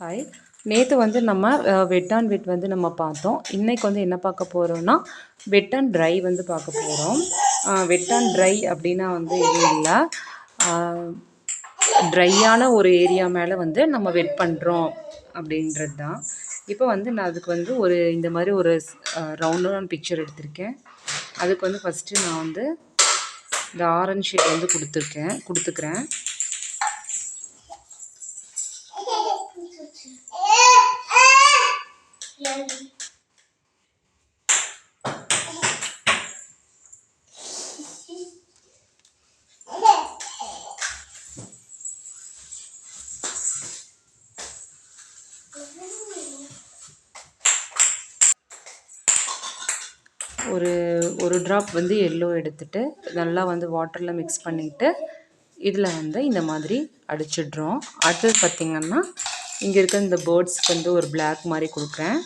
Hi. நேற்று வந்து நம்ம வெட் அண்ட் வெட் வந்து நம்ம பார்த்தோம். இன்றைக்கி வந்து என்ன பார்க்க போகிறோம்னா வெட் அண்ட் ட்ரை வந்து பார்க்க போகிறோம். வெட் அண்ட் ட்ரை அப்படின்னா வந்து எதுவும் இல்லை, ட்ரையான ஒரு ஏரியா மேலே வந்து நம்ம வெட் பண்ணுறோம் அப்படின்றது தான். இப்போ வந்து நான் அதுக்கு வந்து இந்த மாதிரி ஒரு ரவுண்டான பிக்சர் எடுத்திருக்கேன். அதுக்கு வந்து ஃபஸ்ட்டு நான் வந்து இந்த ஆரஞ்சு ஷேட் வந்து கொடுத்துக்கிறேன். ஒரு ட்ராப் வந்து எல்லோ எடுத்துகிட்டு நல்லா வந்து வாட்டரில் மிக்ஸ் பண்ணிவிட்டு இதில் வந்து இந்த மாதிரி அடிச்சிடுறோம். அடுத்தது பார்த்திங்கன்னா இங்கே இருக்க இந்த பேர்ட்ஸ்க்கு வந்து ஒரு பிளாக் மாதிரி கொடுக்குறேன்.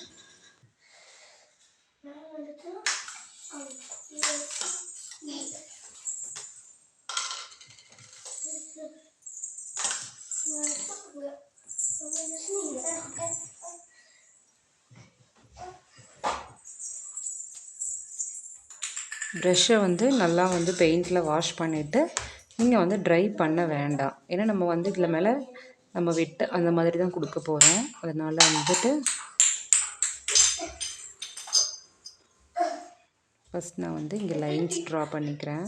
ப்ரஷ்ஷை வந்து நல்லா வந்து பெயிண்டில் வாஷ் பண்ணிவிட்டு நீங்கள் வந்து ட்ரை பண்ண வேண்டாம். ஏன்னா நம்ம வந்து இதில் மேலே நம்ம வெட்டு அந்த மாதிரி தான் கொடுக்க போகிறோம். அதனால் வந்துட்டு ஃபஸ்ட் நான் வந்து இங்கே லைன்ஸ் ட்ரா பண்ணிக்கிறேன்.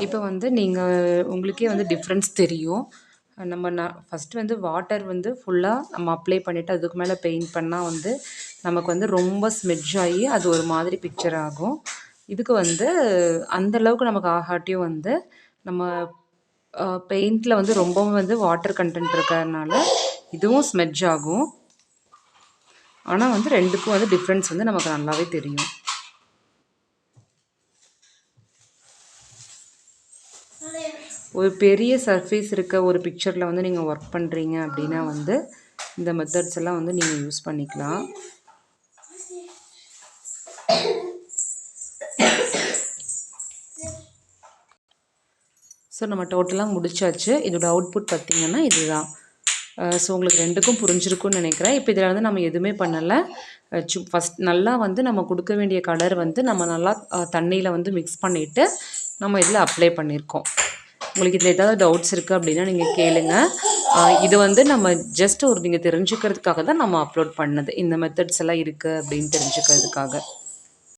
இப்போ வந்து உங்களுக்கே வந்து டிஃப்ரென்ஸ் தெரியும். ஃபஸ்ட்டு வந்து வாட்டர் வந்து ஃபுல்லாக நம்ம அப்ளை பண்ணிவிட்டு அதுக்கு மேலே பெயிண்ட் பண்ணால் வந்து நமக்கு வந்து ரொம்ப ஸ்மெட்ஜ் ஆகி அது ஒரு மாதிரி பிக்சர் ஆகும். இதுக்கு வந்து அந்தளவுக்கு நமக்கு ஆகாட்டியும் வந்து நம்ம பெயிண்டில் வந்து ரொம்பவும் வந்து வாட்டர் கண்டென்ட் இருக்கிறதுனால இதுவும் ஸ்மெட்ஜ் ஆகும். ஆனால் வந்து ரெண்டுக்கும் வந்து டிஃப்ரென்ஸ் வந்து நமக்கு நல்லாவே தெரியும். ஒரு பெரிய சர்ஃபேஸ் இருக்க ஒரு பிக்சரில் வந்து நீங்கள் ஒர்க் பண்ணுறீங்க அப்படின்னா வந்து இந்த மெத்தட்ஸ் எல்லாம் வந்து நீங்கள் யூஸ் பண்ணிக்கலாம். ஸோ நம்ம டோட்டலாக முடிச்சாச்சு. இதோட அவுட்புட் பார்த்திங்கன்னா இதுதான். ஸோ உங்களுக்கு ரெண்டுக்கும் புரிஞ்சிருக்கும்னு நினைக்கிறேன். இப்போ இதில் வந்து நம்ம எதுவுமே பண்ணலை. ஃபஸ்ட் நல்லா வந்து நம்ம கொடுக்க வேண்டிய கலர் வந்து நம்ம நல்லா தண்ணியில் வந்து மிக்ஸ் பண்ணிவிட்டு நம்ம இதில் அப்ளை பண்ணியிருக்கோம். உங்களுக்கு இதில் ஏதாவது டவுட்ஸ் இருக்குது அப்படின்னா நீங்கள் கேளுங்க. இது வந்து நம்ம ஜஸ்ட் நீங்கள் தெரிஞ்சுக்கிறதுக்காக தான் நம்ம அப்லோட் பண்ணது. இந்த மெத்தட்ஸ் எல்லாம் இருக்குது அப்படின்னு தெரிஞ்சுக்கிறதுக்காக.